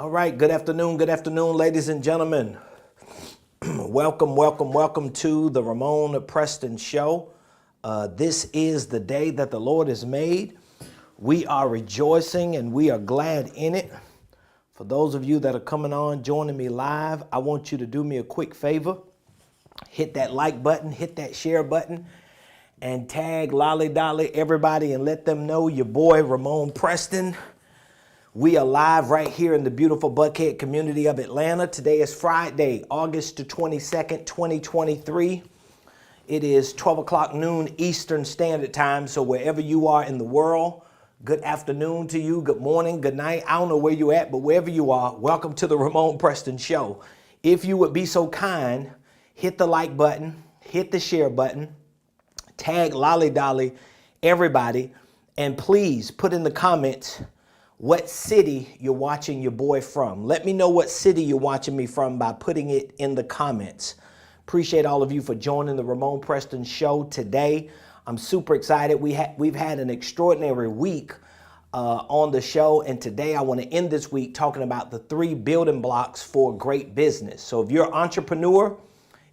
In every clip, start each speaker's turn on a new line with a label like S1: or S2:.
S1: All right, good afternoon, ladies and gentlemen. Welcome to the Ramonepreston Show. This is the day that the Lord has made. We are rejoicing and we are glad in it. For those of you that are coming on, joining me live, I want you to do me a quick favor. Hit that like button, hit that share button, and tag Lolly Dolly everybody and let them know your boy Ramonepreston. We are live right here in the beautiful Buckhead community of Atlanta. Today is Friday, August the 22nd, 2023. It is 12 o'clock noon Eastern Standard Time. So wherever you are in the world, good afternoon to you, good morning, good night. I don't know where you're at, but wherever you are, welcome to the Ramonepreston Show. If you would be so kind, hit the like button, hit the share button, tag Lolly Dolly everybody, and please put in the comments what city you're watching your boy from. Let me know what city you're watching me from by putting it in the comments. Appreciate all of you for joining the Ramonepreston Show today. I'm super excited. We've had an extraordinary week on the show, and today I want to end this week talking about the 3 building blocks for great business. So if you're an entrepreneur,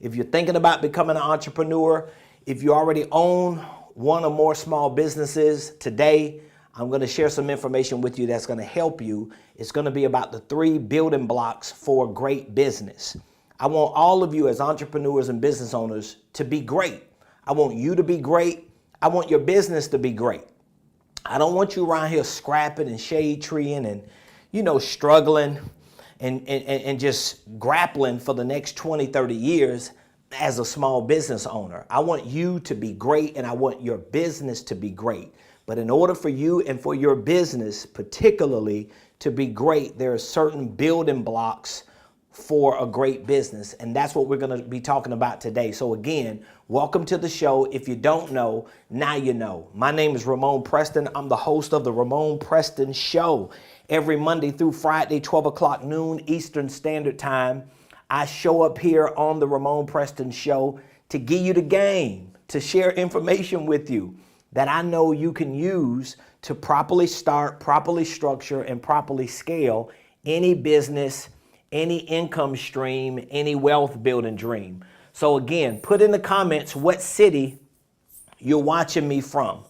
S1: if you're thinking about becoming an entrepreneur, if you already own one or more small businesses, today I'm going to share some information with you that's going to help you. It's going to be about the 3 building blocks for great business. I want all of you as entrepreneurs and business owners to be great. I want you to be great. I want your business to be great. I don't want you around here scrapping and shade treeing and, struggling and just grappling for the next 20, 30 years as a small business owner. I want you to be great and I want your business to be great. But in order for you and for your business particularly to be great, there are certain building blocks for a great business. And that's what we're going to be talking about today. So again, welcome to the show. If you don't know, now you know. My name is Ramonepreston. I'm the host of the Ramonepreston Show. Every Monday through Friday, 12 o'clock noon Eastern Standard Time, I show up here on the Ramonepreston Show to give you the game, to share information with you that I know you can use to properly start, properly structure, and properly scale any business, any income stream, any wealth building dream. So again, put in the comments what city you're watching me from.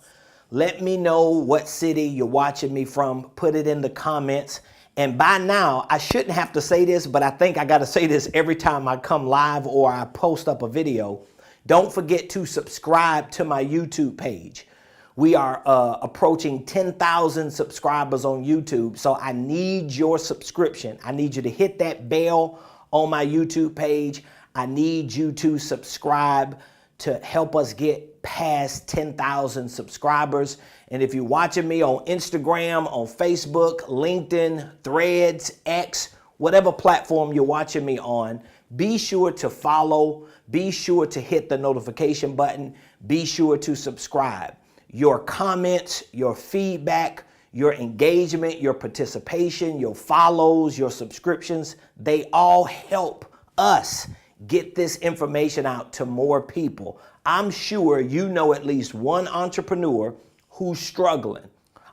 S1: Let me know what city you're watching me from. Put it in the comments. And by now, I shouldn't have to say this, but I think I got to say this every time I come live or I post up a video. Don't forget to subscribe to my YouTube page. We are approaching 10,000 subscribers on YouTube, so I need your subscription. I need you to hit that bell on my YouTube page. I need you to subscribe to help us get past 10,000 subscribers. And if you're watching me on Instagram, on Facebook, LinkedIn, Threads, X, whatever platform you're watching me on, be sure to follow, be sure to hit the notification button, be sure to subscribe. Your comments, your feedback, your engagement, your participation, your follows, your subscriptions, they all help us get this information out to more people. I'm sure you know at least one entrepreneur who's struggling.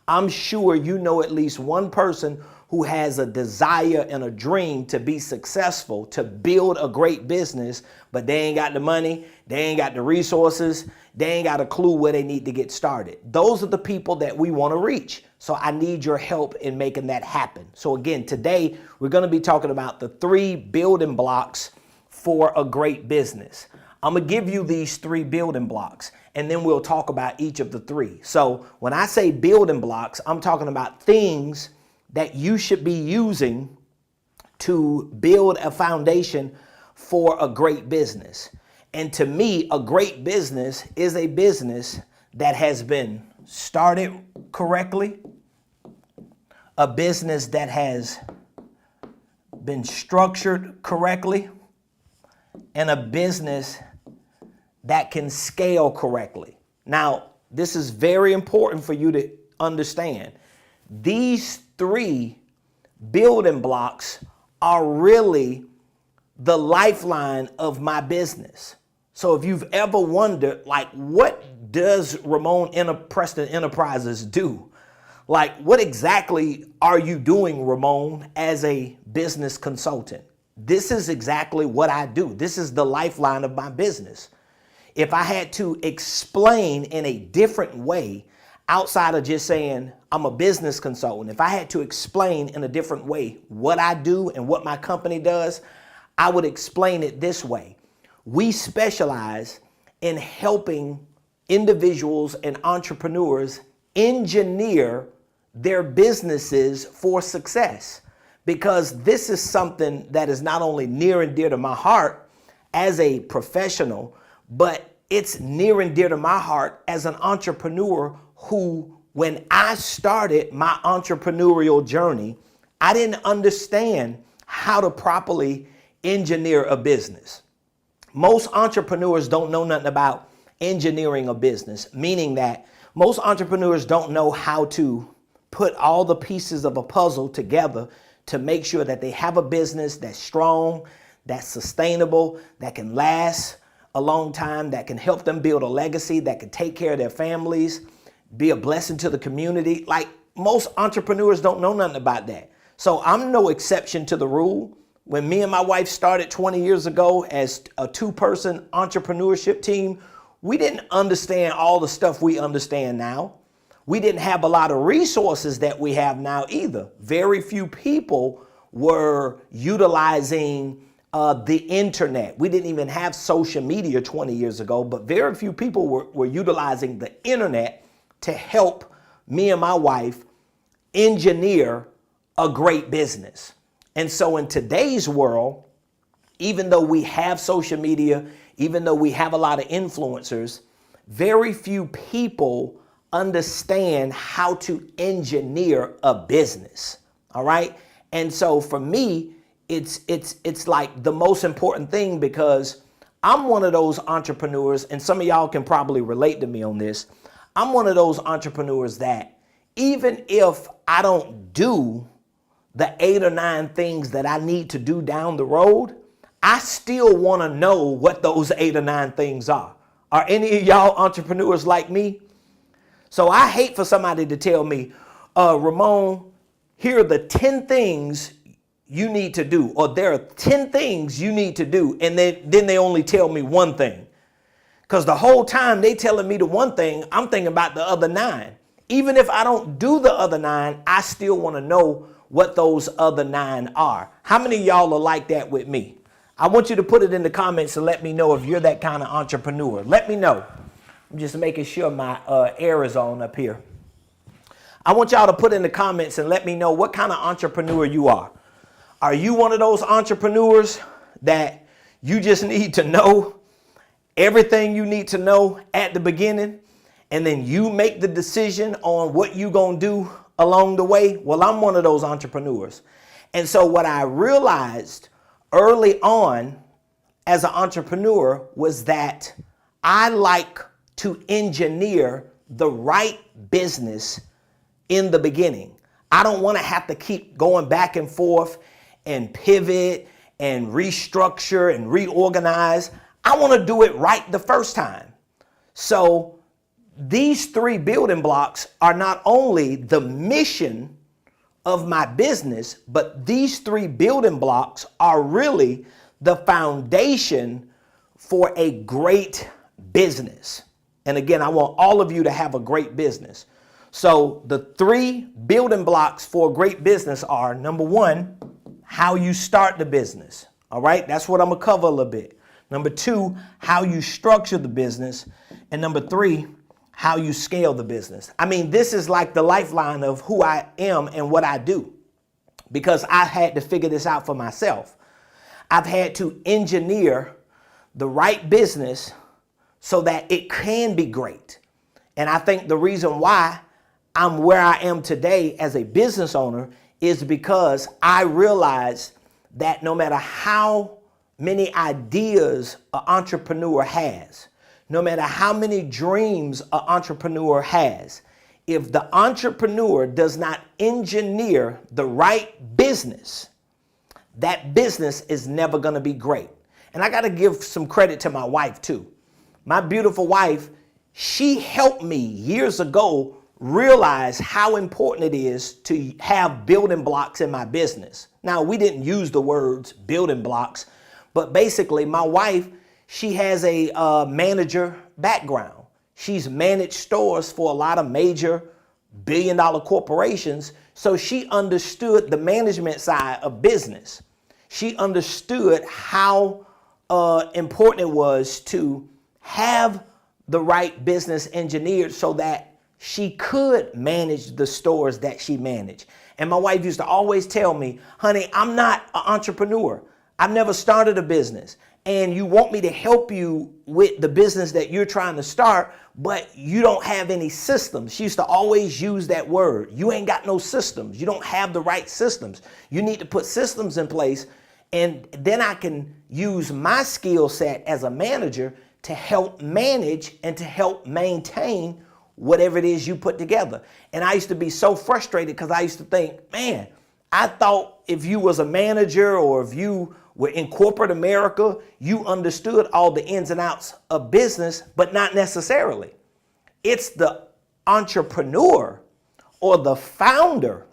S1: I'm sure you know at least one person who has a desire and a dream to be successful, to build a great business, but they ain't got the money, they ain't got the resources, they ain't got a clue where they need to get started. Those are the people that we want to reach. So I need your help in making that happen. So again, today we're going to be talking about the 3 building blocks for a great business. I'm going to give you these 3 building blocks, and then we'll talk about each of the 3. So when I say building blocks, I'm talking about things that you should be using to build a foundation for a great business. And to me, a great business is a business that has been started correctly, a business that has been structured correctly, and a business that can scale correctly. Now, this is very important for you to understand. These 3 building blocks are really the lifeline of my business. So if you've ever wondered, what does Ramonepreston Enterprises do? Like, what exactly are you doing, Ramon, as a business consultant? This is exactly what I do. This is the lifeline of my business. If I had to explain in a different way outside of just saying I'm a business consultant, if I had to explain in a different way what I do and what my company does, I would explain it this way. We specialize in helping individuals and entrepreneurs engineer their businesses for success, because this is something that is not only near and dear to my heart as a professional, but it's near and dear to my heart as an entrepreneur who, when I started my entrepreneurial journey, I didn't understand how to properly engineer a business. Most entrepreneurs don't know nothing about engineering a business, meaning that most entrepreneurs don't know how to put all the pieces of a puzzle together to make sure that they have a business that's strong, that's sustainable, that can last a long time, that can help them build a legacy, that can take care of their families, be a blessing to the community. Like, most entrepreneurs don't know nothing about that. So I'm no exception to the rule. When me and my wife started 20 years ago as a two-person entrepreneurship team, we didn't understand all the stuff we understand now. We didn't have a lot of resources that we have now either. Very few people were utilizing the internet. We didn't even have social media 20 years ago, but very few people were utilizing the internet to help me and my wife engineer a great business. And so in today's world, even though we have social media, even though we have a lot of influencers, very few people understand how to engineer a business. All right. And so for me, it's like the most important thing, because I'm one of those entrepreneurs, and some of y'all can probably relate to me on this. I'm one of those entrepreneurs that even if I don't do the 8 or 9 things that I need to do down the road, I still want to know what those 8 or 9 things are. Are any of y'all entrepreneurs like me? So I hate for somebody to tell me, Ramon, here are the 10 things you need to do, or there are 10 things you need to do, and then they only tell me one thing. Because the whole time they telling me the one thing, I'm thinking about the other 9. Even if I don't do the other 9, I still want to know what those other 9 are. How many of y'all are like that with me? I want you to put it in the comments and let me know if you're that kind of entrepreneur. Let me know. I'm just making sure my air is on up here. I want y'all to put in the comments and let me know what kind of entrepreneur you are. Are you one of those entrepreneurs that you just need to know everything you need to know at the beginning, and then you make the decision on what you're going to do along the way? Well, I'm one of those entrepreneurs. And so what I realized early on as an entrepreneur was that I like to engineer the right business in the beginning. I don't want to have to keep going back and forth and pivot and restructure and reorganize. I want to do it right the first time. So these 3 building blocks are not only the mission of my business, but these 3 building blocks are really the foundation for a great business. And again, I want all of you to have a great business. So the 3 building blocks for a great business are, number 1, how you start the business. All right, that's what I'm gonna cover a little bit. Number 2, how you structure the business. And number 3, how you scale the business. I mean, this is like the lifeline of who I am and what I do, because I had to figure this out for myself. I've had to engineer the right business so that it can be great. And I think the reason why I'm where I am today as a business owner is because I realized that no matter how many ideas an entrepreneur has, no matter how many dreams an entrepreneur has, if the entrepreneur does not engineer the right business, that business is never going to be great. And I got to give some credit to my wife too. My beautiful wife, she helped me years ago realize how important it is to have building blocks in my business. Now, we didn't use the words building blocks, but basically my wife, she has a manager background. She's managed stores for a lot of major billion-dollar corporations. So she understood the management side of business. She understood how important it was to have the right business engineered so that she could manage the stores that she managed. And my wife used to always tell me, honey, I'm not an entrepreneur. I've never started a business. And you want me to help you with the business that you're trying to start, but you don't have any systems. She used to always use that word. You ain't got no systems. You don't have the right systems. You need to put systems in place, and then I can use my skill set as a manager to help manage and to help maintain whatever it is you put together. And I used to be so frustrated because I used to think, man, I thought if you was a manager or if you were in corporate America, you understood all the ins and outs of business, but not necessarily. It's the entrepreneur or the founder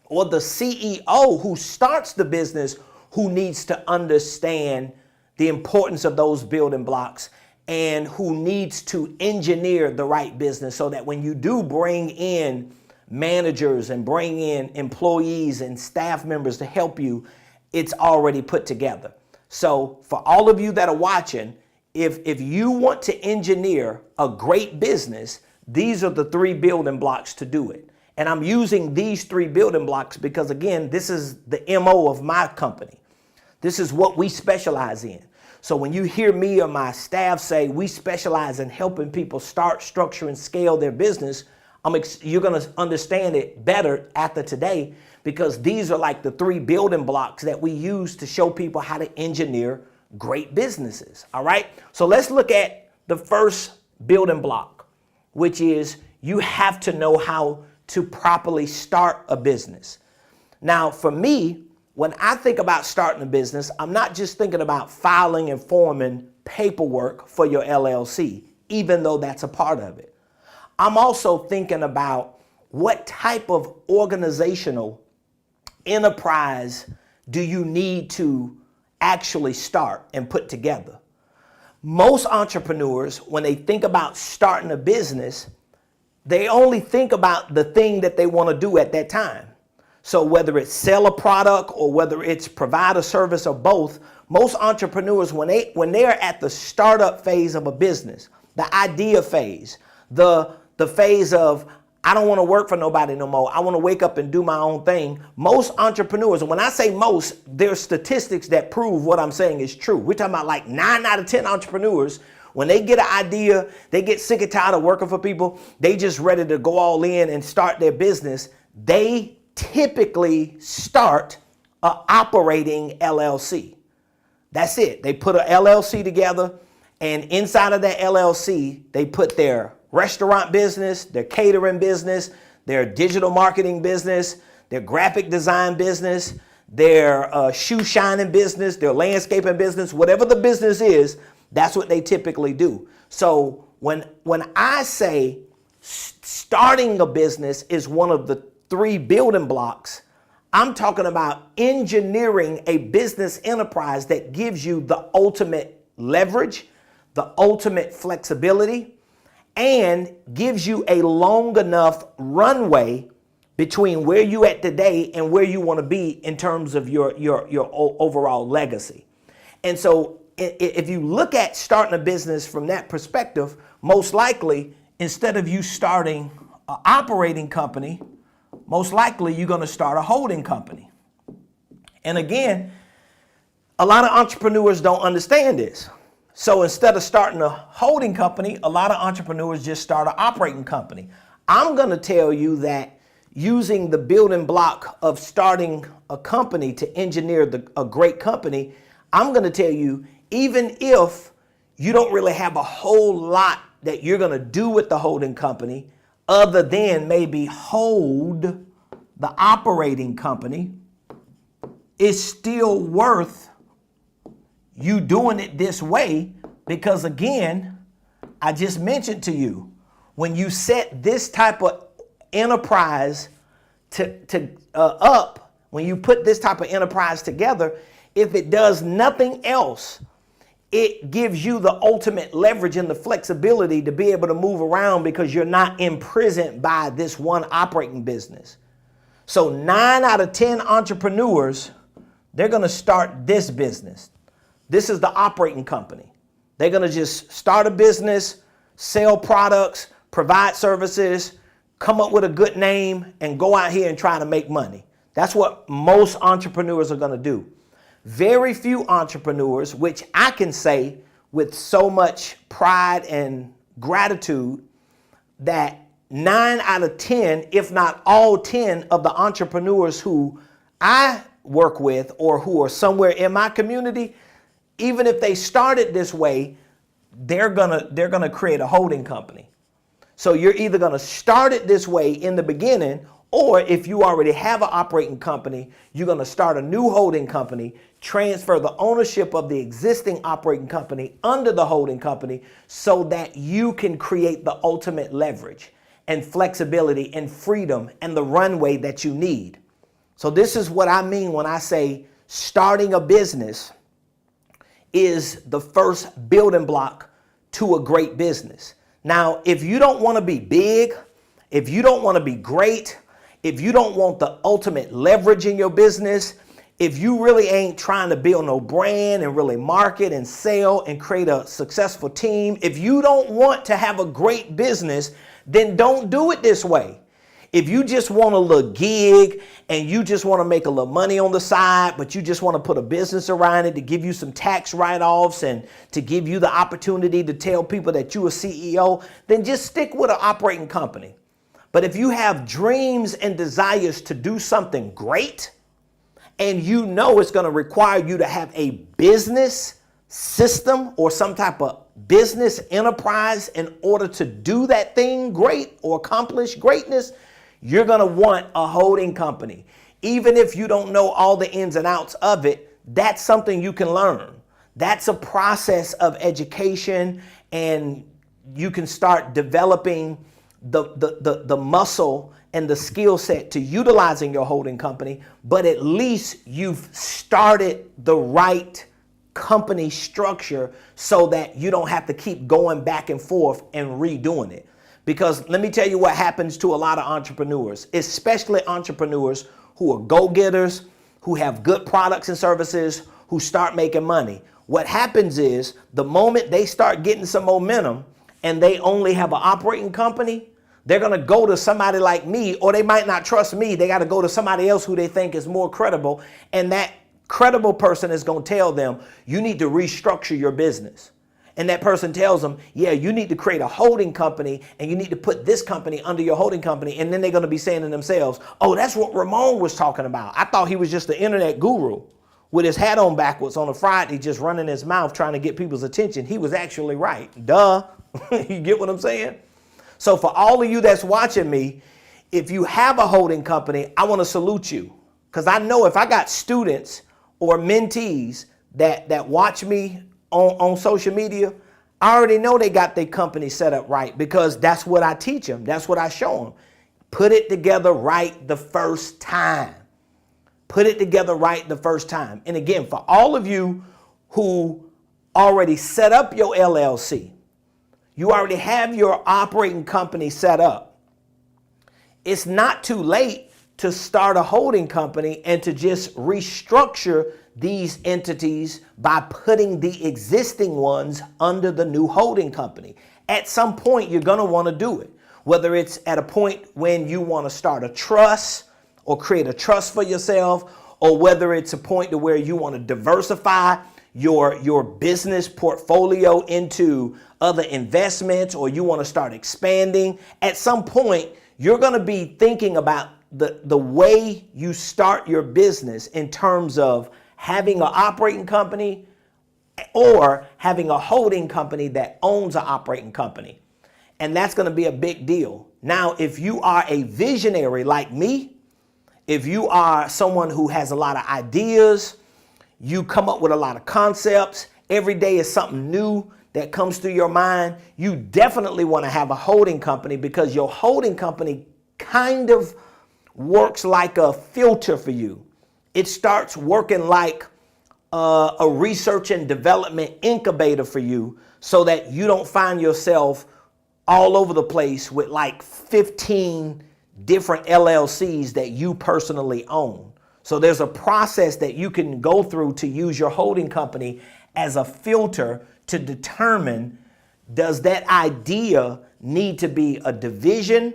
S1: or the CEO who starts the business who needs to understand the importance of those building blocks and who needs to engineer the right business so that when you do bring in managers and bring in employees and staff members to help you, it's already put together. So for all of you that are watching, if you want to engineer a great business, these are the 3 building blocks to do it. And I'm using these 3 building blocks because, again, this is the MO of my company. This is what we specialize in. So when you hear me or my staff say we specialize in helping people start, structure, and scale their business, you're going to understand it better after today, because these are like the 3 building blocks that we use to show people how to engineer great businesses. All right. So let's look at the first building block, which is you have to know how to properly start a business. Now, for me, when I think about starting a business, I'm not just thinking about filing and forming paperwork for your LLC, even though that's a part of it. I'm also thinking about what type of organizational enterprise do you need to actually start and put together. Most entrepreneurs, when they think about starting a business, they only think about the thing that they want to do at that time. So whether it's sell a product or whether it's provide a service or both, most entrepreneurs, when they're at the startup phase of a business, the idea phase, the phase of I don't want to work for nobody no more, I want to wake up and do my own thing. Most entrepreneurs, and when I say most, there's statistics that prove what I'm saying is true. We're talking about like 9 out of 10 entrepreneurs, when they get an idea, they get sick and tired of working for people, they just ready to go all in and start their business. They typically start an operating LLC. That's it. They put an LLC together, and inside of that LLC, they put their restaurant business, their catering business, their digital marketing business, their graphic design business, their shoe shining business, their landscaping business, whatever the business is, that's what they typically do. So when I say starting a business is one of the 3 building blocks, I'm talking about engineering a business enterprise that gives you the ultimate leverage, the ultimate flexibility, and gives you a long enough runway between where you at today and where you want to be in terms of your overall legacy. And so if you look at starting a business from that perspective, most likely, instead of you starting an operating company, most likely you're going to start a holding company. And again, a lot of entrepreneurs don't understand this. So instead of starting a holding company, a lot of entrepreneurs just start an operating company. I'm going to tell you that using the building block of starting a company to engineer a great company, I'm going to tell you, even if you don't really have a whole lot that you're going to do with the holding company, other than maybe hold the operating company, it's still worth you doing it this way, because again, I just mentioned to you, when you set this type of enterprise when you put this type of enterprise together, if it does nothing else, it gives you the ultimate leverage and the flexibility to be able to move around because you're not imprisoned by this one operating business. So 9 out of 10 entrepreneurs, they're going to start this business. This is the operating company. They're going to just start a business, sell products, provide services, come up with a good name, and go out here and try to make money. That's what most entrepreneurs are going to do. Very few entrepreneurs, which I can say with so much pride and gratitude, that 9 out of 10, if not all 10 of the entrepreneurs who I work with or who are somewhere in my community, even if they started this way, they're gonna create a holding company. So you're either gonna start it this way in the beginning, or if you already have an operating company, you're gonna start a new holding company, transfer the ownership of the existing operating company under the holding company so that you can create the ultimate leverage and flexibility and freedom and the runway that you need. So this is what I mean when I say starting a business is the first building block to a great business. Now, if you don't want to be big, if you don't want to be great, if you don't want the ultimate leverage in your business, if you really ain't trying to build no brand and really market and sell and create a successful team, if you don't want to have a great business, then don't do it this way. If you just want a little gig and you just want to make a little money on the side, but you just want to put a business around it to give you some tax write-offs and to give you the opportunity to tell people that you're a CEO, then just stick with an operating company. But if you have dreams and desires to do something great, and you know it's going to require you to have a business system or some type of business enterprise in order to do that thing great or accomplish greatness, you're going to want a holding company. Even if you don't know all the ins and outs of it, that's something you can learn. That's a process of education, and you can start developing the muscle and the skill set to utilizing your holding company, but at least you've started the right company structure so that you don't have to keep going back and forth and redoing it. Because let me tell you what happens to a lot of entrepreneurs, especially entrepreneurs who are go-getters, who have good products and services, who start making money. What happens is the moment they start getting some momentum and they only have an operating company, they're going to go to somebody like me, or they might not trust me. They got to go to somebody else who they think is more credible. And that credible person is going to tell them, you need to restructure your business. And that person tells them, yeah, you need to create a holding company and you need to put this company under your holding company. And then they're going to be saying to themselves, oh, that's what Ramon was talking about. I thought he was just the internet guru with his hat on backwards on a Friday, just running his mouth trying to get people's attention. He was actually right. Duh. You get what I'm saying? So for all of you that's watching me, if you have a holding company, I want to salute you. Because I know if I got students or mentees that watch me on social media, I already know they got their company set up right, because that's what I teach them. That's what I show them. Put it together right the first time. Put it together right the first time. And again, for all of you who already set up your LLC, you already have your operating company set up, it's not too late to start a holding company and to just restructure these entities by putting the existing ones under the new holding company. At some point, you're going to want to do it, whether it's at a point when you want to start a trust or create a trust for yourself, or whether it's a point to where you want to diversify your business portfolio into other investments, or you want to start expanding. At some point, you're going to be thinking about the way you start your business in terms of having an operating company or having a holding company that owns an operating company. And that's going to be a big deal. Now, if you are a visionary like me, if you are someone who has a lot of ideas, you come up with a lot of concepts, every day is something new that comes through your mind, you definitely want to have a holding company, because your holding company kind of works like a filter for you. It starts working like a research and development incubator for you, so that you don't find yourself all over the place with like 15 different LLCs that you personally own. So there's a process that you can go through to use your holding company as a filter to determine, does that idea need to be a division?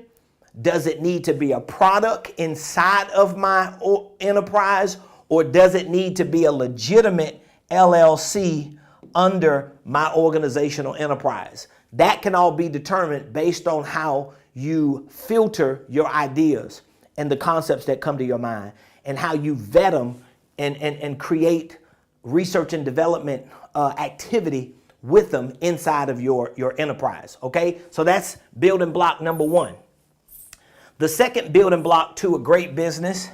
S1: Does it need to be a product inside of my enterprise? Or does it need to be a legitimate LLC under my organizational enterprise? That can all be determined based on how you filter your ideas and the concepts that come to your mind, and how you vet them and create research and development activity with them inside of your enterprise. Okay, so that's building block number one. The second building block to a great business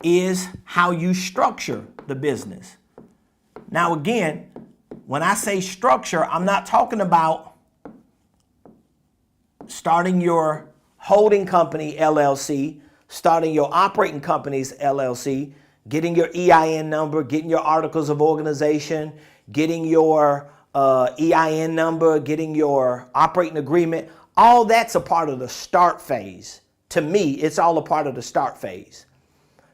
S1: is how you structure the business. Now, again, when I say structure, I'm not talking about starting your holding company LLC, starting your operating company's LLC, getting your EIN number, getting your articles of organization, getting your EIN number, getting your operating agreement. All that's a part of the start phase. To me, it's all a part of the start phase.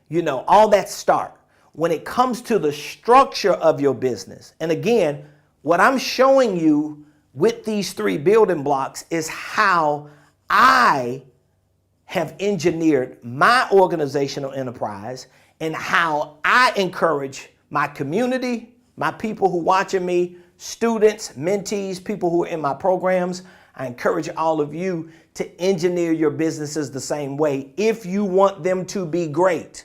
S1: You know, all that start. When it comes to the structure of your business, and again, what I'm showing you with these three building blocks is how I have engineered my organizational enterprise, and how I encourage my community, my people who watching me, students, mentees, people who are in my programs. I encourage all of you to engineer your businesses the same way if you want them to be great.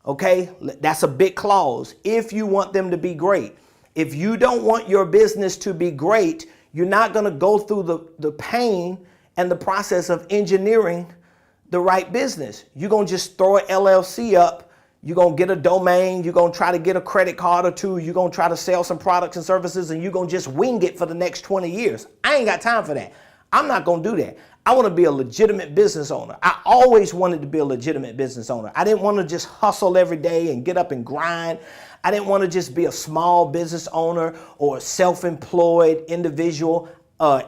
S1: Okay, that's a big clause. If you want them to be great. If you don't want your business to be great, you're not going to go through the pain and the process of engineering the right business. You're going to just throw an LLC up. You're going to get a domain. You're going to try to get a credit card or two. You're going to try to sell some products and services, and you're going to just wing it for the next 20 years. I ain't got time for that. I'm not going to do that. I want to be a legitimate business owner. I always wanted to be a legitimate business owner. I didn't want to just hustle every day and get up and grind. I didn't want to just be a small business owner or a self-employed individual,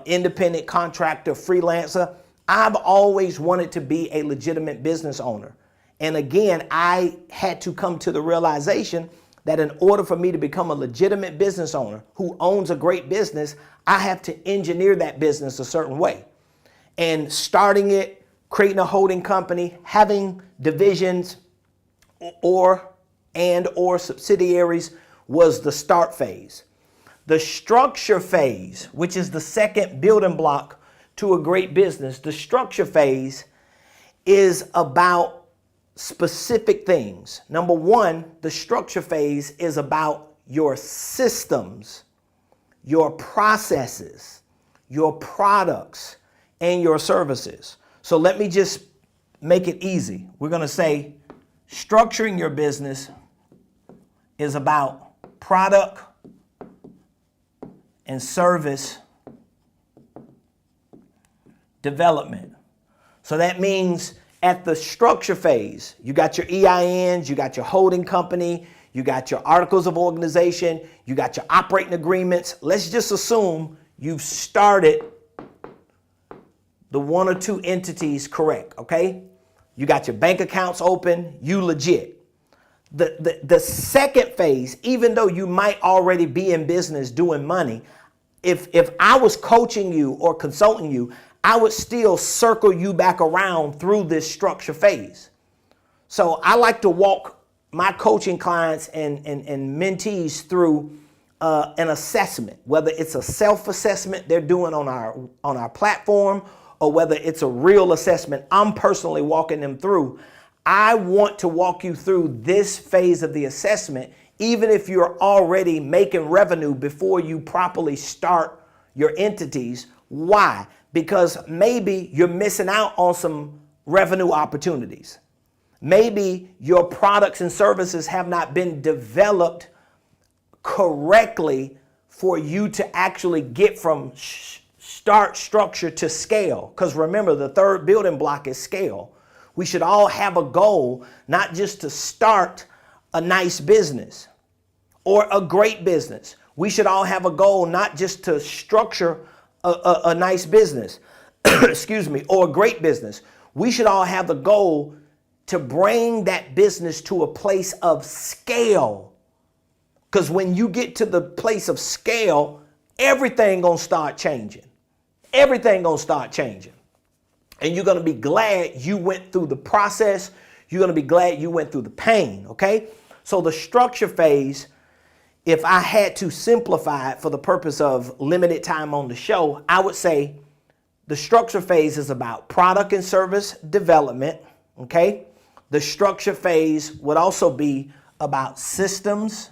S1: independent contractor, freelancer. I've always wanted to be a legitimate business owner. And again, I had to come to the realization that in order for me to become a legitimate business owner who owns a great business, I have to engineer that business a certain way. And starting it, creating a holding company, having divisions or subsidiaries was the start phase. The structure phase, which is the second building block to a great business, the structure phase is about specific things. Number one, the structure phase is about your systems, your processes, your products, and your services. So let me just make it easy. We're going to say structuring your business is about product and service development. So that means at the structure phase, you got your EINs, you got your holding company, you got your articles of organization, you got your operating agreements. Let's just assume you've started the one or two entities correct, okay? You got your bank accounts open, you legit. The second phase, even though you might already be in business doing money, if I was coaching you or consulting you, I would still circle you back around through this structure phase. So I like to walk my coaching clients and mentees through an assessment, whether it's a self-assessment they're doing on our platform, or whether it's a real assessment I'm personally walking them through. I want to walk you through this phase of the assessment, even if you're already making revenue before you properly start your entities. Why? Because maybe you're missing out on some revenue opportunities. Maybe your products and services have not been developed correctly for you to actually get from start structure to scale. Because remember, the third building block is scale. We should all have a goal, not just to start a nice business or a great business. We should all have a goal, not just to structure a nice business, excuse me, or a great business. We should all have the goal to bring that business to a place of scale. Because when you get to the place of scale, everything gonna start changing. Everything gonna start changing. And you're gonna be glad you went through the process. You're gonna be glad you went through the pain, okay? So the structure phase, if I had to simplify it for the purpose of limited time on the show, I would say the structure phase is about product and service development, okay? The structure phase would also be about systems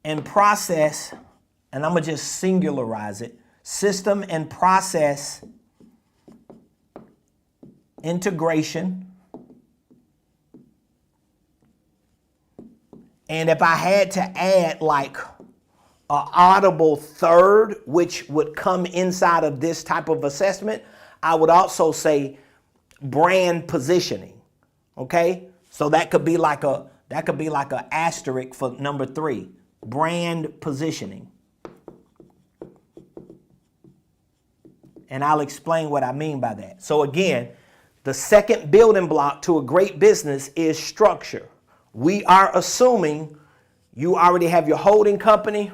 S1: and process, and I'm gonna just singularize it, system and process integration. And if I had to add like an audible third, which would come inside of this type of assessment, I would also say brand positioning. Okay, so that could be like a asterisk for number 3, brand positioning. And I'll explain what I mean by that. So again, the second building block to a great business is structure. We are assuming you already have your holding company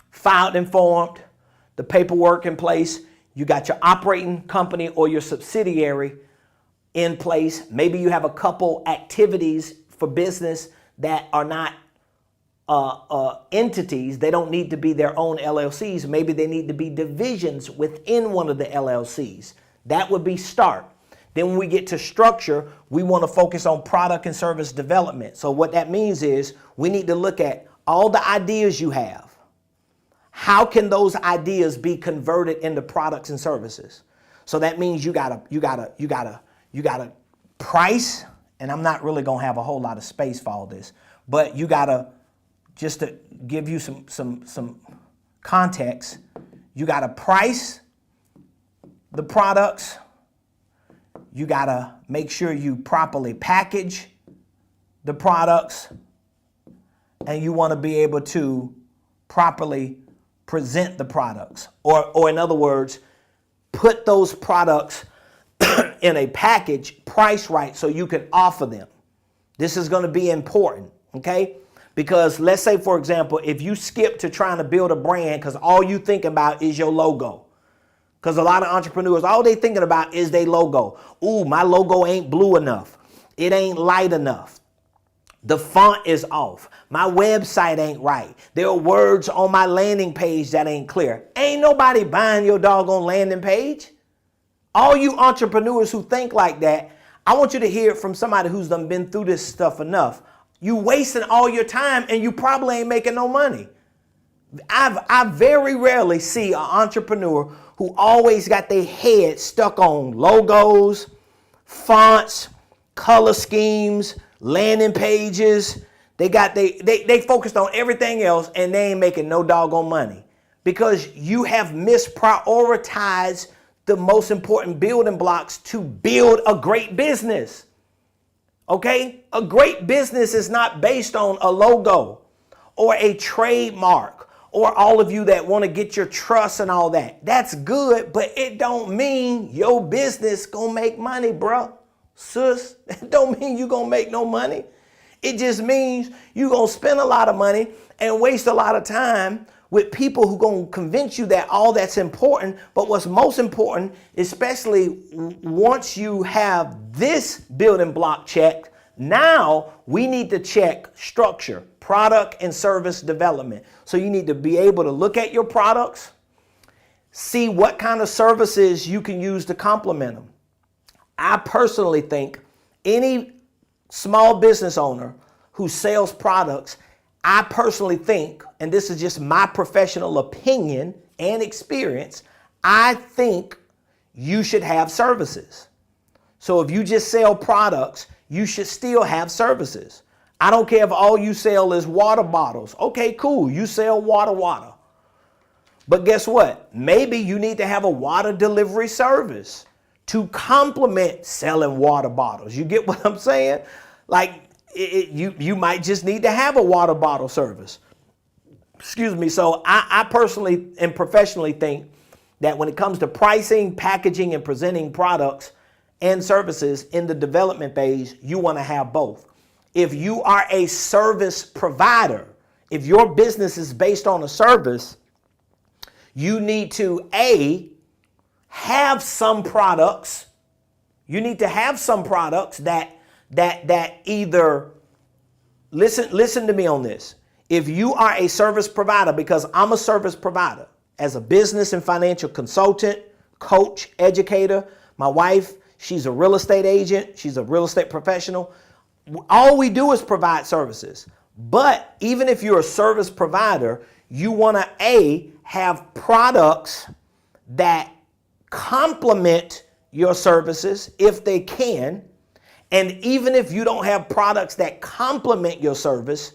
S1: filed and formed, the paperwork in place. You got your operating company or your subsidiary in place. Maybe you have a couple activities for business that are not entities. They don't need to be their own LLCs. Maybe they need to be divisions within one of the LLCs. That would be start. Then when we get to structure, we want to focus on product and service development. So what that means is we need to look at all the ideas you have. How can those ideas be converted into products and services? So that means you gotta price, and I'm not really gonna have a whole lot of space for all this, but you gotta, just to give you some context, you gotta price the products. You gotta make sure you properly package the products, and you want to be able to properly present the products, or in other words, put those products in a package priced right so you can offer them. This is going to be important, okay? Because let's say, for example, if you skip to trying to build a brand because all you think about is your logo. Because a lot of entrepreneurs, all they thinking about is their logo. Ooh, my logo ain't blue enough. It ain't light enough. The font is off. My website ain't right. There are words on my landing page that ain't clear. Ain't nobody buying your doggone landing page. All you entrepreneurs who think like that, I want you to hear it from somebody who's done been through this stuff enough. You wasting all your time and you probably ain't making no money. I very rarely see an entrepreneur who always got their head stuck on logos, fonts, color schemes, landing pages. They focused on everything else and they ain't making no doggone money because you have misprioritized the most important building blocks to build a great business. Okay? A great business is not based on a logo or a trademark, or all of you that want to get your trust and all that. That's good, but it don't mean your business gonna make money, bro. Sis, it don't mean you gonna make no money. It just means you gonna spend a lot of money and waste a lot of time with people who gonna convince you that all that's important. But what's most important, especially once you have this building block checked, now we need to check structure, product and service development. So you need to be able to look at your products, see what kind of services you can use to complement them. I personally think any small business owner who sells products, I personally think, and this is just my professional opinion and experience, I think you should have services. So if you just sell products, you should still have services. I don't care if all you sell is water bottles. Okay, cool. You sell water. But guess what? Maybe you need to have a water delivery service to complement selling water bottles. You get what I'm saying? Like you might just need to have a water bottle service. Excuse me. So I personally and professionally think that when it comes to pricing, packaging, and presenting products and services in the development phase, you want to have both. If you are a service provider, if your business is based on a service, you need to have some products. You need to have some products that either, listen to me on this. If you are a service provider, because I'm a service provider as a business and financial consultant, coach, educator, my wife, she's a real estate agent. She's a real estate professional. All we do is provide services. But even if you're a service provider, you want to have products that complement your services if they can. And even if you don't have products that complement your service,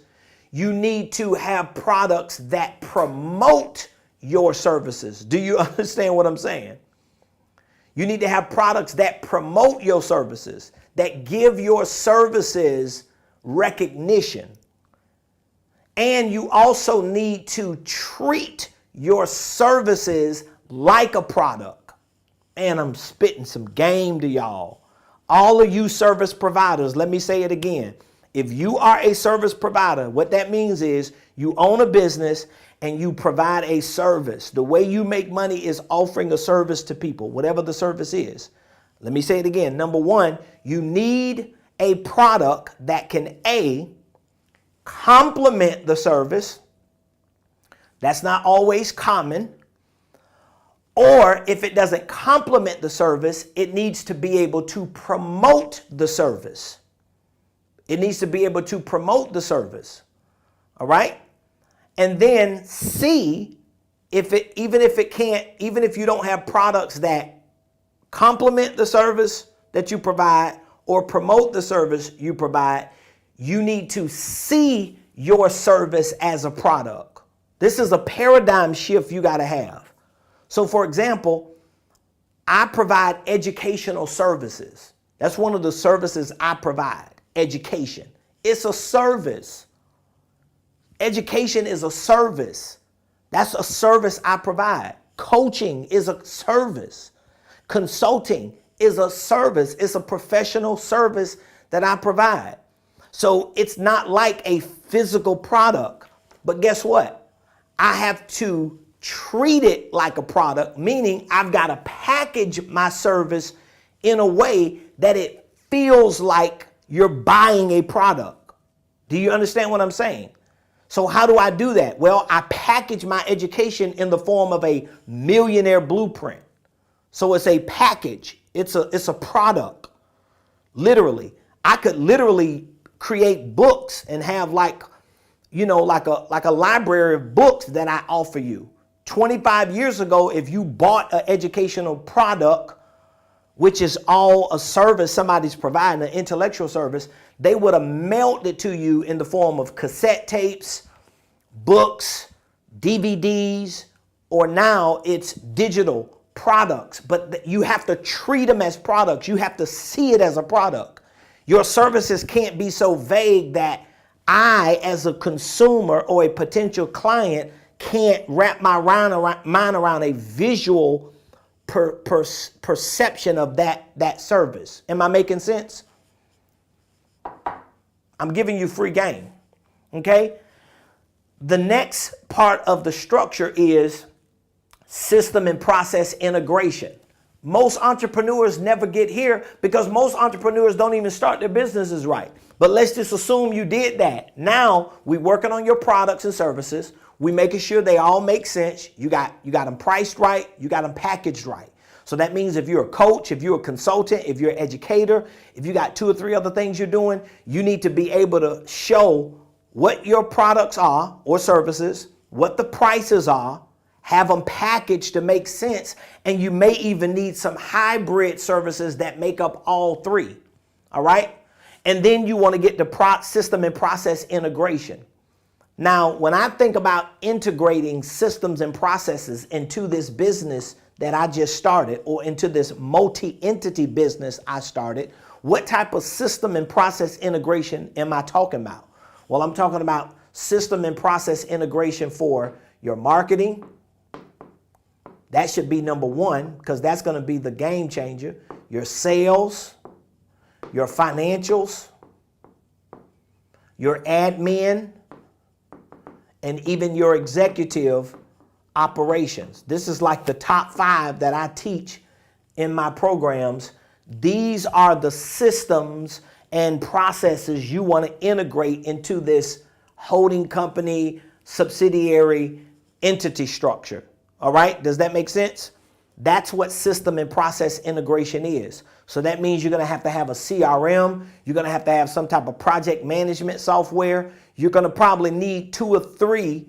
S1: you need to have products that promote your services. Do you understand what I'm saying? You need to have products that promote your services, that give your services recognition. And you also need to treat your services like a product. Man, I'm spitting some game to y'all. All of you service providers, let me say it again. If you are a service provider, what that means is you own a business and you provide a service. The way you make money is offering a service to people, whatever the service is. Let me say it again. Number one, you need a product that can complement the service. That's not always common. Or if it doesn't complement the service, it needs to be able to promote the service. It needs to be able to promote the service. All right? And then C, even if you don't have products that complement the service that you provide or promote the service you provide, you need to see your service as a product. This is a paradigm shift you got to have. So for example, I provide educational services. That's one of the services I provide, education. It's a service. Education is a service. That's a service I provide. Coaching is a service. Consulting is a service. It's a professional service that I provide. So it's not like a physical product, but guess what? I have to treat it like a product, meaning I've got to package my service in a way that it feels like you're buying a product. Do you understand what I'm saying? So how do I do that? Well, I package my education in the form of a Millionaire blueprint. So it's a package. It's a product. Literally. I could literally create books and have like a library of books that I offer you. 25 years ago, if you bought an educational product, which is all a service somebody's providing, an intellectual service, they would have mailed it to you in the form of cassette tapes, books, DVDs, or now it's digital products. But you have to treat them as products. You have to see it as a product. Your services can't be so vague that I, as a consumer or a potential client, can't wrap my mind around a visual perception of that service. Am I making sense? I'm giving you free game. Okay? The next part of the structure is system and process integration. Most entrepreneurs never get here because most entrepreneurs don't even start their businesses right. But let's just assume you did that. Now we're working on your products and services. We're making sure they all make sense. You got them priced right. You got them packaged right. So that means if you're a coach, if you're a consultant, if you're an educator, if you got 2 or 3 other things you're doing, you need to be able to show what your products are or services, what the prices are, have them packaged to make sense. And you may even need some hybrid services that make up all 3. All right. And then you want to get the system and process integration. Now, when I think about integrating systems and processes into this business that I just started, or into this multi-entity business I started, what type of system and process integration am I talking about? Well, I'm talking about system and process integration for your marketing. That should be number one, because that's going to be the game changer. Your sales, your financials, your admin, and even your executive operations. This is like the top 5 that I teach in my programs. These are the systems and processes you want to integrate into this holding company, subsidiary, entity structure. All right? Does that make sense? That's what system and process integration is. So that means you're going to have a CRM. You're going to have some type of project management software. You're going to probably need 2 or 3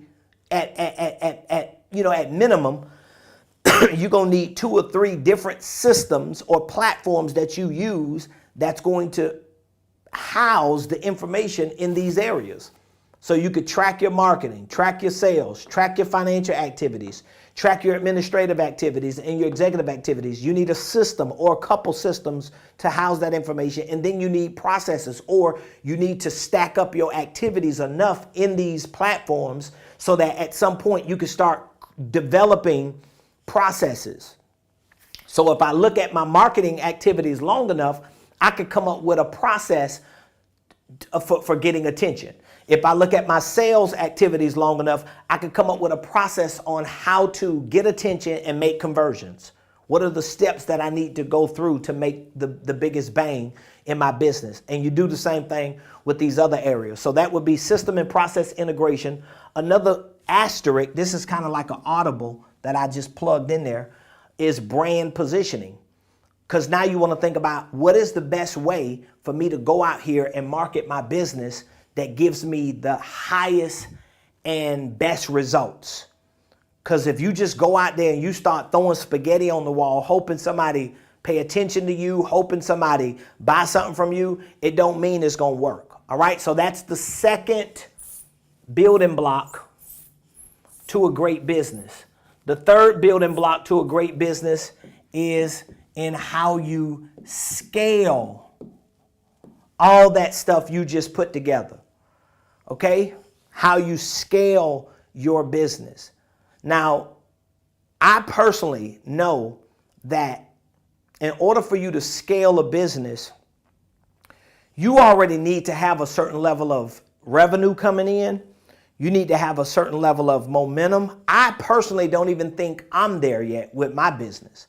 S1: at minimum. You're going to need 2 or 3 different systems or platforms that you use that's going to house the information in these areas. So you could track your marketing, track your sales, track your financial activities, track your administrative activities and your executive activities. You need a system or a couple systems to house that information. And then you need processes, or you need to stack up your activities enough in these platforms so that at some point you can start developing processes. So if I look at my marketing activities long enough, I could come up with a process for getting attention. If I look at my sales activities long enough, I could come up with a process on how to get attention and make conversions. What are the steps that I need to go through to make the biggest bang in my business? And you do the same thing with these other areas. So that would be system and process integration. Another asterisk, this is kind of like an audible that I just plugged in there, is brand positioning. Because now you want to think about, what is the best way for me to go out here and market my business that gives me the highest and best results? Because if you just go out there and you start throwing spaghetti on the wall, hoping somebody pay attention to you, hoping somebody buy something from you, it don't mean it's going to work. All right. So that's the second building block to a great business. The third building block to a great business is in how you scale all that stuff you just put together. Okay? How you scale your business. Now, I personally know that in order for you to scale a business, you already need to have a certain level of revenue coming in. You need to have a certain level of momentum. I personally don't even think I'm there yet with my business.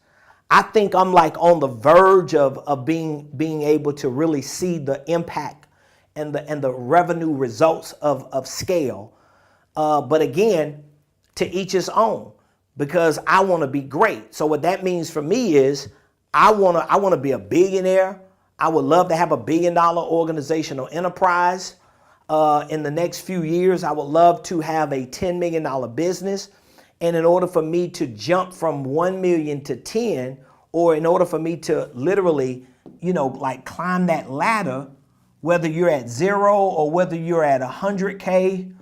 S1: I think I'm like on the verge of being able to really see the impact and the revenue results of scale. But again, to each his own, because I want to be great. So what that means for me is I want to be a billionaire. I would love to have $1 billion organizational enterprise. In the next few years, I would love to have a $10 million business. And in order for me to jump from 1 million to 10, or in order for me to literally, like climb that ladder, whether you're at 0 or whether you're at 100K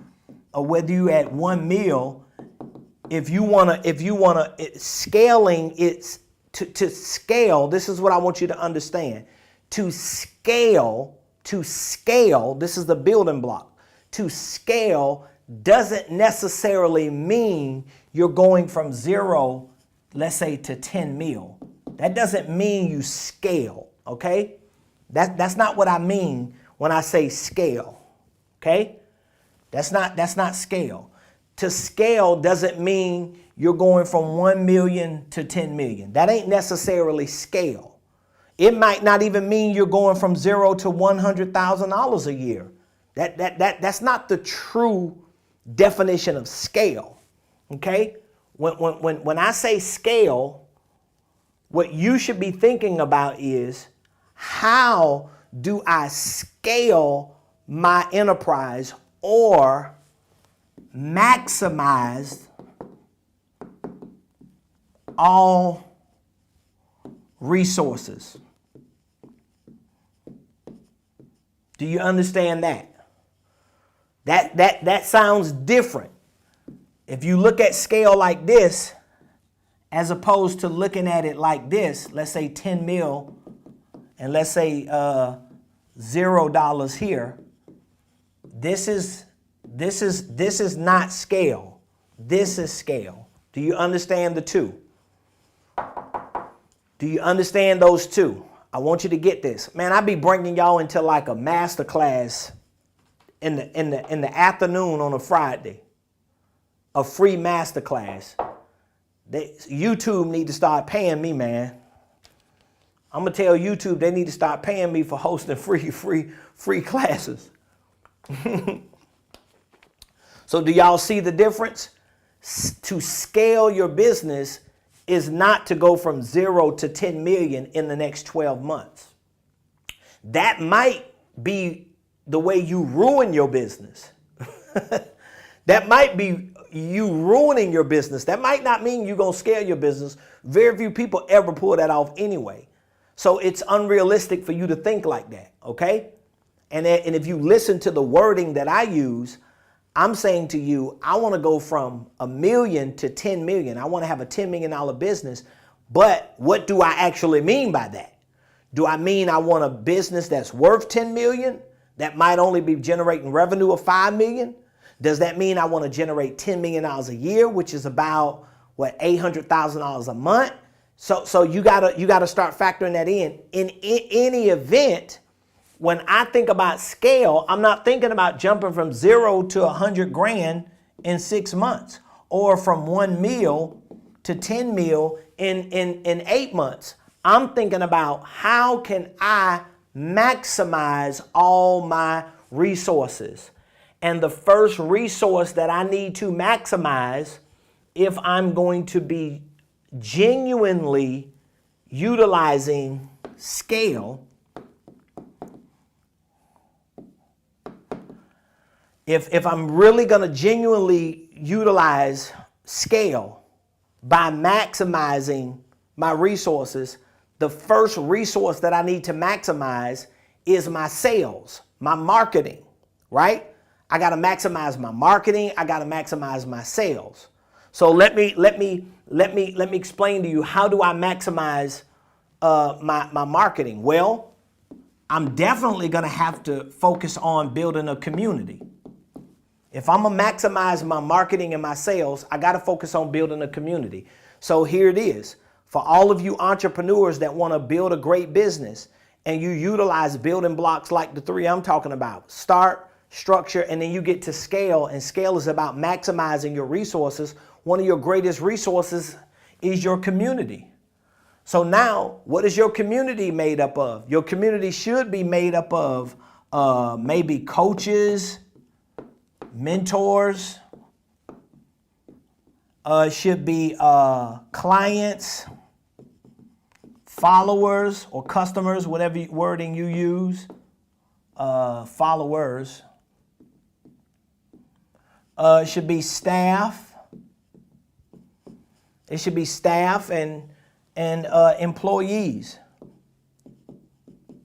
S1: or whether you're at 1 mil, if you wanna scaling, it's to scale. This is what I want you to understand. To scale, this is the building block. To scale doesn't necessarily mean you're going from 0, let's say, to 10 mil. That doesn't mean you scale, okay? That's not what I mean when I say scale, okay? That's not scale. To scale doesn't mean you're going from 1 million to 10 million. That ain't necessarily scale. It might not even mean you're going from 0 to $100,000 a year. That's not the true definition of scale. Okay? When I say scale, what you should be thinking about is, how do I scale my enterprise or maximize all resources? Do you understand that? That sounds different. If you look at scale like this, as opposed to looking at it like this, let's say 10 mil, and let's say $0 here. This is not scale. This is scale. Do you understand the two? Do you understand those two? I want you to get this. Man, I be bringing y'all into like a master class in the afternoon on a Friday. A free master class. YouTube need to start paying me, man. I'm gonna tell YouTube they need to start paying me for hosting free classes. So do y'all see the difference? To scale your business is not to go from 0 to 10 million in the next 12 months. That might be the way you ruin your business. That might be you ruining your business. That might not mean you're going to scale your business. Very few people ever pull that off anyway. So it's unrealistic for you to think like that, okay? And if you listen to the wording that I use, I'm saying to you, I want to go from 1 million to 10 million. I want to have a $10 million business. But what do I actually mean by that? Do I mean I want a business that's worth 10 million that might only be generating revenue of 5 million? Does that mean I want to generate $10 million a year, which is about what, $800,000 a month? So you gotta start factoring that in. In any event, when I think about scale, I'm not thinking about jumping from 0 to 100 grand in 6 months, or from 1 mil to 10 mil in 8 months. I'm thinking about how can I maximize all my resources. And the first resource that I need to maximize, if I'm going to be genuinely utilizing scale, if I'm really going to genuinely utilize scale by maximizing my resources, the first resource that I need to maximize is my sales, my marketing, right? I got to maximize my marketing. I got to maximize my sales. So let me explain to you, how do I maximize my marketing? Well, I'm definitely going to have to focus on building a community. If I'm going to maximize my marketing and my sales, I got to focus on building a community. So here it is. For all of you entrepreneurs that want to build a great business and you utilize building blocks like the 3 I'm talking about, start, structure, and then you get to scale. And scale is about maximizing your resources. One of your greatest resources is your community. So now, what is your community made up of? Your community should be made up of maybe coaches, mentors, should be clients, followers or customers, whatever wording you use, followers. It should be staff. It should be staff and employees.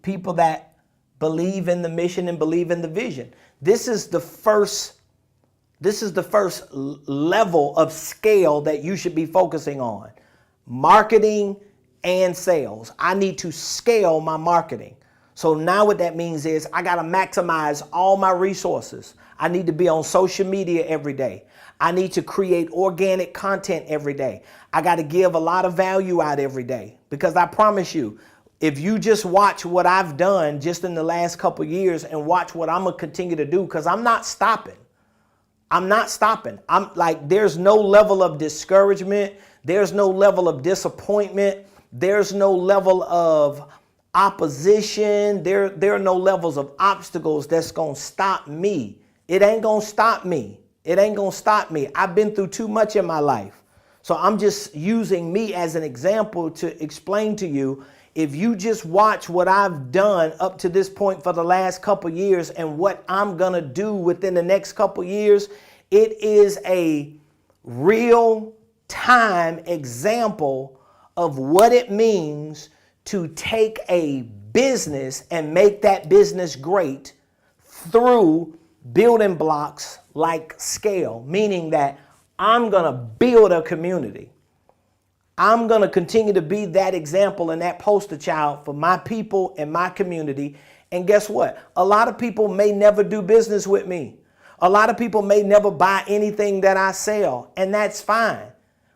S1: People that believe in the mission and believe in the vision. This is the first level of scale that you should be focusing on. Marketing and sales. I need to scale my marketing. So now what that means is I got to maximize all my resources. I need to be on social media every day. I need to create organic content every day. I got to give a lot of value out every day, because I promise you, if you just watch what I've done just in the last couple years and watch what I'm going to continue to do, because I'm not stopping. I'm not stopping. I'm like, there's no level of discouragement. There's no level of disappointment. There's no level of opposition. There are no levels of obstacles that's going to stop me. It ain't going to stop me. It ain't going to stop me. I've been through too much in my life. So I'm just using me as an example to explain to you, if you just watch what I've done up to this point for the last couple years and what I'm going to do within the next couple years, it is a real time example of what it means to take a business and make that business great through building blocks like scale, meaning that I'm going to build a community. I'm going to continue to be that example and that poster child for my people and my community. And guess what? A lot of people may never do business with me. A lot of people may never buy anything that I sell, and that's fine.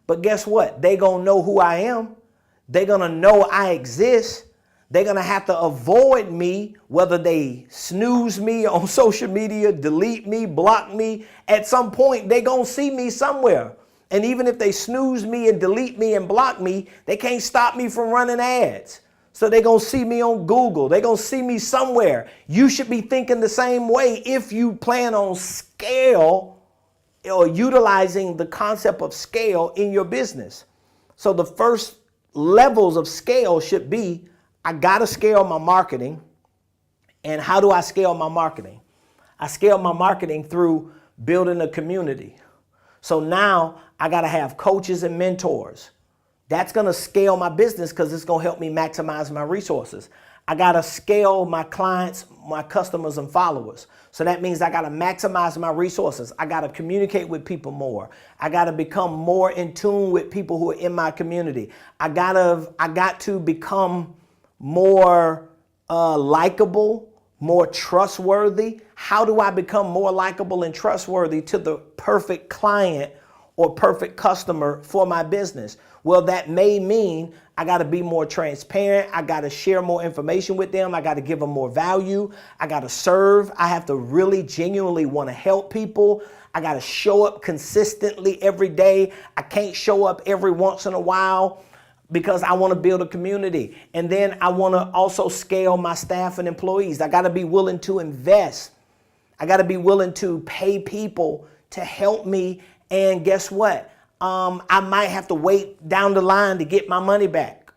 S1: But guess what? They're going to know who I am. They're going to know I exist. They're going to have to avoid me, whether they snooze me on social media, delete me, block me. At some point, they're going to see me somewhere. And even if they snooze me and delete me and block me, they can't stop me from running ads. So they're going to see me on Google. They're going to see me somewhere. You should be thinking the same way if you plan on scale or utilizing the concept of scale in your business. So the first levels of scale should be, I got to scale my marketing. And how do I scale my marketing? I scale my marketing through building a community. So now I got to have coaches and mentors. That's going to scale my business because it's going to help me maximize my resources. I got to scale my clients, my customers and followers. So that means I got to maximize my resources. I got to communicate with people more. I got to become more in tune with people who are in my community. I got to become more likable, more trustworthy. How do I become more likable and trustworthy to the perfect client or perfect customer for my business? Well, that may mean I got to be more transparent. I got to share more information with them. I got to give them more value. I got to serve. I have to really genuinely want to help people. I got to show up consistently every day. I can't show up every once in a while because I want to build a community. And then I want to also scale my staff and employees. I got to be willing to invest. I got to be willing to pay people to help me. And guess what? I might have to wait down the line to get my money back.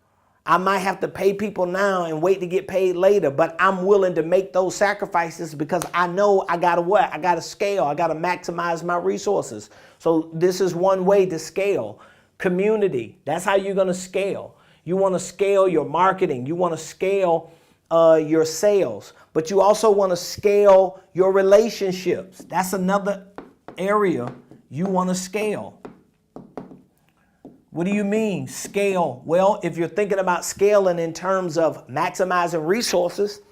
S1: I might have to pay people now and wait to get paid later, but I'm willing to make those sacrifices because I know I got to what? I got to scale. I got to maximize my resources. So this is one way to scale. Community. That's how you're going to scale. You want to scale your marketing. You want to scale your sales, but you also want to scale your relationships. That's another area you want to scale. What do you mean scale? Well, if you're thinking about scaling in terms of maximizing resources,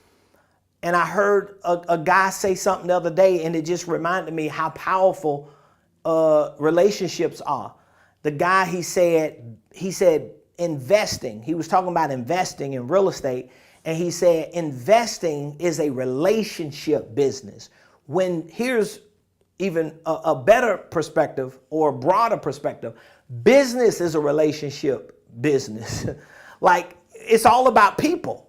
S1: and I heard a guy say something the other day, and it just reminded me how powerful relationships are. The guy, he said investing. He was talking about investing in real estate, and he said investing is a relationship business. When here's even a better perspective or a broader perspective. Business is a relationship business. Like, it's all about people.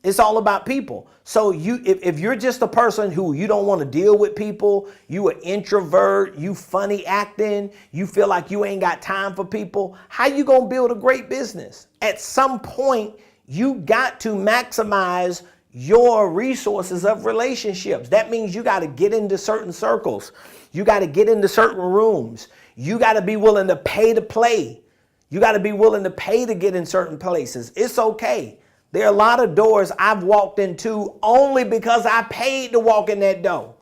S1: It's all about people. So if you're just a person who you don't want to deal with people, you an introvert, you funny acting, you feel like you ain't got time for people, how you gonna build a great business? At some point, you got to maximize your resources of relationships. That means you got to get into certain circles. You got to get into certain rooms. You got to be willing to pay to play. You got to be willing to pay to get in certain places. It's okay. There are a lot of doors I've walked into only because I paid to walk in that door.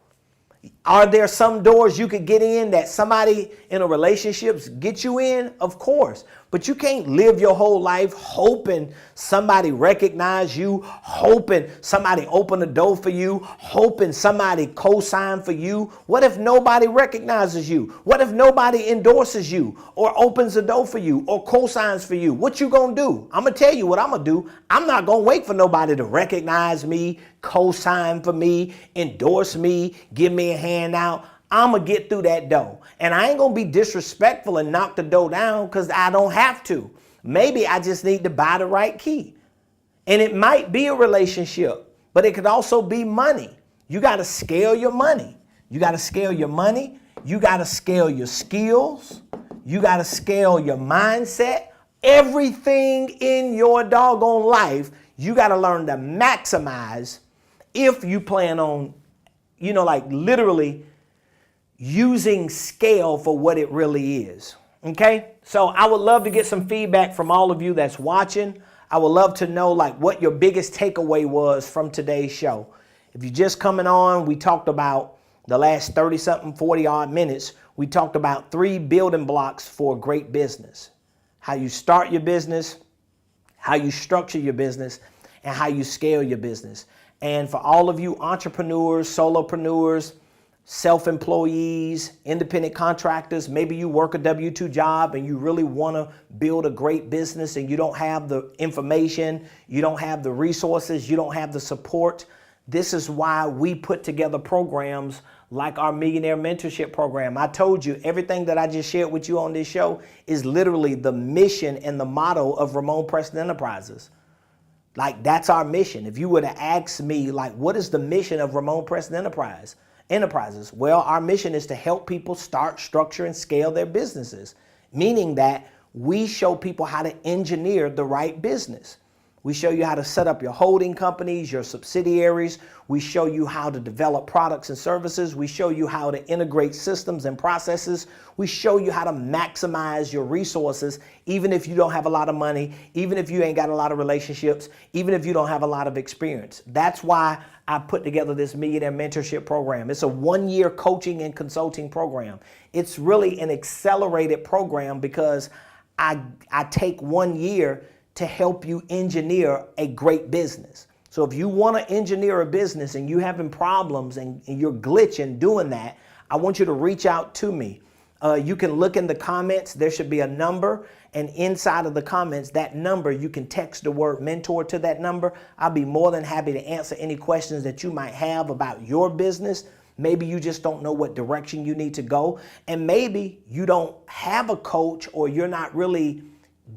S1: Are there some doors you could get in that somebody in a relationship get you in? Of course. But you can't live your whole life hoping somebody recognize you, hoping somebody open the door for you, hoping somebody co-sign for you. What if nobody recognizes you? What if nobody endorses you or opens the door for you or co-signs for you? What you gonna do? I'm gonna tell you what I'm gonna do. I'm not gonna wait for nobody to recognize me, co-sign for me, endorse me, give me a handout. I'm going to get through that door. And I ain't going to be disrespectful and knock the door down because I don't have to. Maybe I just need to buy the right key. And it might be a relationship, but it could also be money. You got to scale your money. You got to scale your money. You got to scale your skills. You got to scale your mindset. Everything in your doggone life, you got to learn to maximize if you plan on, like literally using scale for what it really is. Okay. So I would love to get some feedback from all of you that's watching. I would love to know what your biggest takeaway was from today's show. If you're just coming on, we talked about the last 30-something, 40-odd minutes, we talked about 3 building blocks for a great business. How you start your business, how you structure your business, and how you scale your business. And for all of you entrepreneurs, solopreneurs, self-employees, independent contractors, maybe you work a W-2 job and you really want to build a great business and you don't have the information, you don't have the resources, you don't have the support. This is why we put together programs like our Millionaire Mentorship program. I told you everything that I just shared with you on this show is literally the mission and the motto of Ramonepreston Enterprises. Like, that's our mission. If you were to ask me, like, what is the mission of Ramonepreston Enterprises? Well, our mission is to help people start, structure, and scale their businesses, meaning that we show people how to engineer the right business. We show you how to set up your holding companies, your subsidiaries. We show you how to develop products and services. We show you how to integrate systems and processes. We show you how to maximize your resources, even if you don't have a lot of money, even if you ain't got a lot of relationships, even if you don't have a lot of experience. That's why I put together this Millionaire Mentorship program. It's a 1-year coaching and consulting program. It's really an accelerated program because I take 1 year to help you engineer a great business. So if you want to engineer a business and you're having problems and you're glitching doing that, I want you to reach out to me. You can look in the comments. There should be a number, and inside of the comments, that number, you can text the word mentor to that number. I'll be more than happy to answer any questions that you might have about your business. Maybe you just don't know what direction you need to go, and maybe you don't have a coach, or you're not really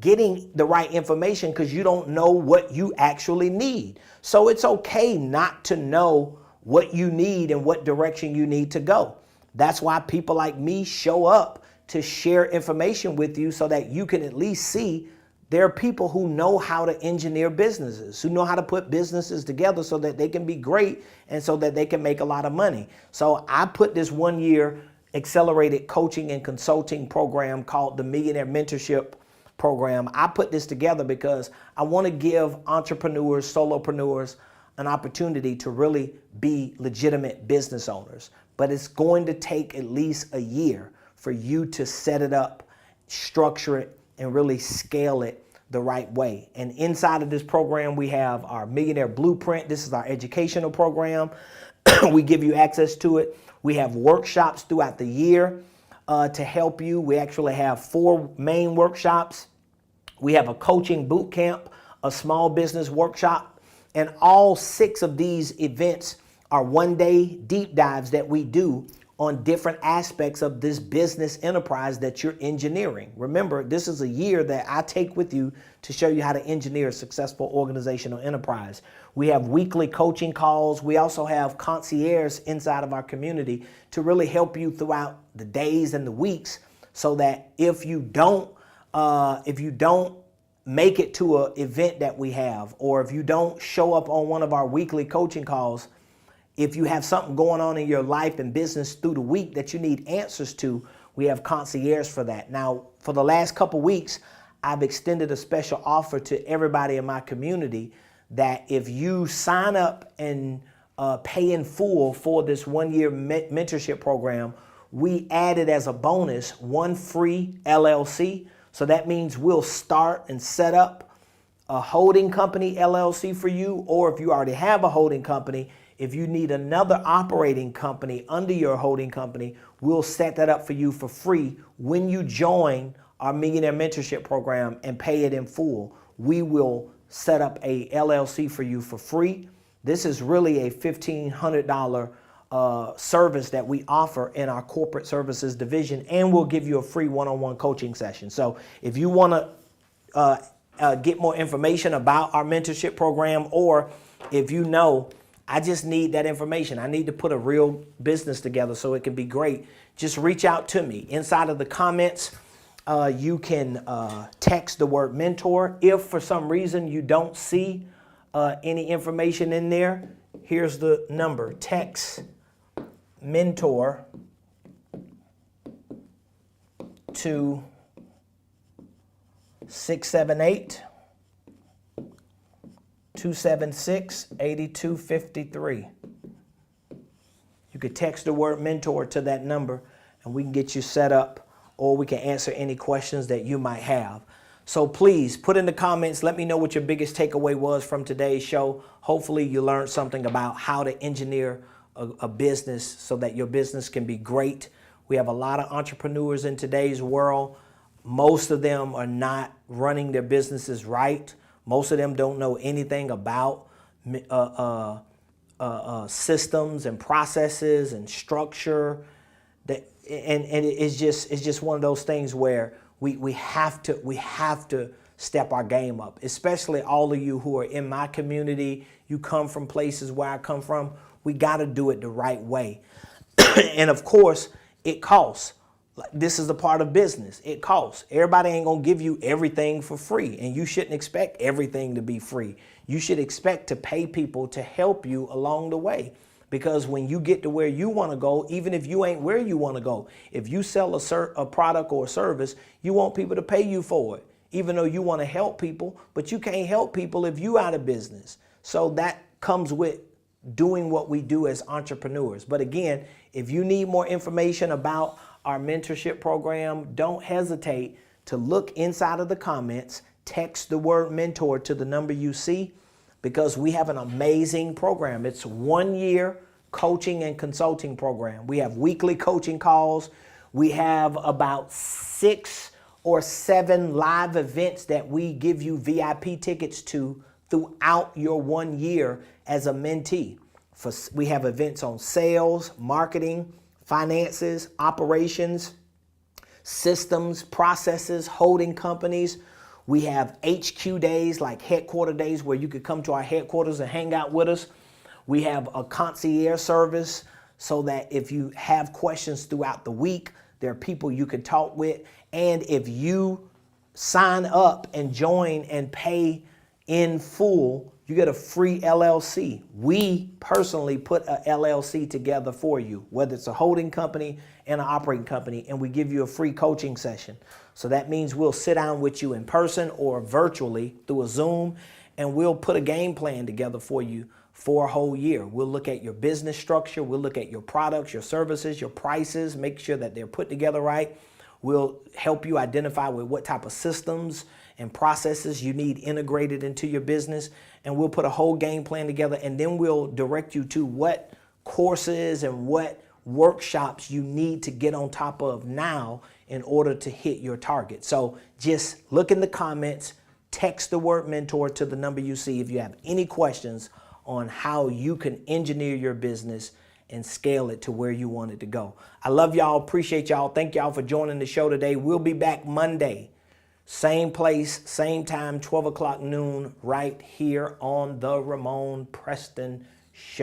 S1: getting the right information because you don't know what you actually need. So it's okay not to know what you need and what direction you need to go. That's why people like me show up to share information with you so that you can at least see there are people who know how to engineer businesses, who know how to put businesses together so that they can be great and so that they can make a lot of money. So I put this 1-year accelerated coaching and consulting program called the Millionaire Mentorship program. I put this together because I want to give entrepreneurs, solopreneurs, an opportunity to really be legitimate business owners. But it's going to take at least a year for you to set it up, structure it, and really scale it the right way. And inside of this program, we have our Millionaire Blueprint. This is our educational program. We give you access to it. We have workshops throughout the year to help you. We actually have 4 main workshops. We have a coaching boot camp, a small business workshop, and all 6 of these events are 1-day deep dives that we do on different aspects of this business enterprise that you're engineering. Remember, this is a year that I take with you to show you how to engineer a successful organizational enterprise. We have weekly coaching calls. We also have concierge inside of our community to really help you throughout the days and the weeks, so that if you don't make it to an event that we have, or if you don't show up on one of our weekly coaching calls, if you have something going on in your life and business through the week that you need answers to, we have concierge for that. Now, for the last couple weeks, I've extended a special offer to everybody in my community that if you sign up and pay in full for this 1-year mentorship program, we added as a bonus 1 free LLC. So that means we'll start and set up a holding company LLC for you, or if you already have a holding company, if you need another operating company under your holding company, we'll set that up for you for free when you join our Millionaire Mentorship program and pay it in full. We will set up a LLC for you for free. This is really a $1,500 service that we offer in our corporate services division, and we'll give you a free one-on-one coaching session. So if you want to get more information about our mentorship program, or if you know, I just need that information, I need to put a real business together so it can be great, just reach out to me. Inside of the comments, you can text the word mentor. If for some reason you don't see any information in there, here's the number. Text mentor to 678-276-8253. You You could text the word mentor to that number and we can get you set up, or we can answer any questions that you might have. So please put in the comments, let me know what your biggest takeaway was from today's show. Hopefully you learned something about how to engineer a business so that your business can be great. We have a lot of entrepreneurs in today's world. Most of them are not running their businesses right. Most of them don't know anything about systems and processes and structure. And it's just one of those things where we have to step our game up, especially all of you who are in my community. You come from places where I come from. We got to do it the right way. And of course, it costs. This is a part of business. It costs. Everybody ain't going to give you everything for free, and you shouldn't expect everything to be free. You should expect to pay people to help you along the way, because when you get to where you want to go, even if you ain't where you want to go, if you sell a product or a service, you want people to pay you for it, even though you want to help people, but you can't help people if you out of business. So that comes with doing what we do as entrepreneurs. But again, if you need more information about our mentorship program, don't hesitate to look inside of the comments, text the word mentor to the number you see, because we have an amazing program. It's 1 year coaching and consulting program. We have weekly coaching calls. We have about 6 or 7 live events that we give you VIP tickets to throughout your 1 year as a mentee. We have events on sales, marketing, finances, operations, systems, processes, holding companies. We have HQ days, like headquarter days, where you could come to our headquarters and hang out with us. We have a concierge service so that if you have questions throughout the week, there are people you can talk with. And if you sign up and join and pay in full, you get a free LLC. We personally put a LLC together for you, whether it's a holding company and an operating company, and we give you a free coaching session. So that means we'll sit down with you in person or virtually through a Zoom, and we'll put a game plan together for you for a whole year. We'll look at your business structure. We'll look at your products, your services, your prices, make sure that they're put together right. We'll help you identify with what type of systems and processes you need integrated into your business. And we'll put a whole game plan together, and then we'll direct you to what courses and what workshops you need to get on top of now in order to hit your target. So just look in the comments, text the word mentor to the number you see if you have any questions on how you can engineer your business and scale it to where you want it to go. I love y'all, appreciate y'all. Thank y'all for joining the show today. We'll be back Monday. Same place, same time, 12 o'clock noon, right here on the Ramonepreston Show.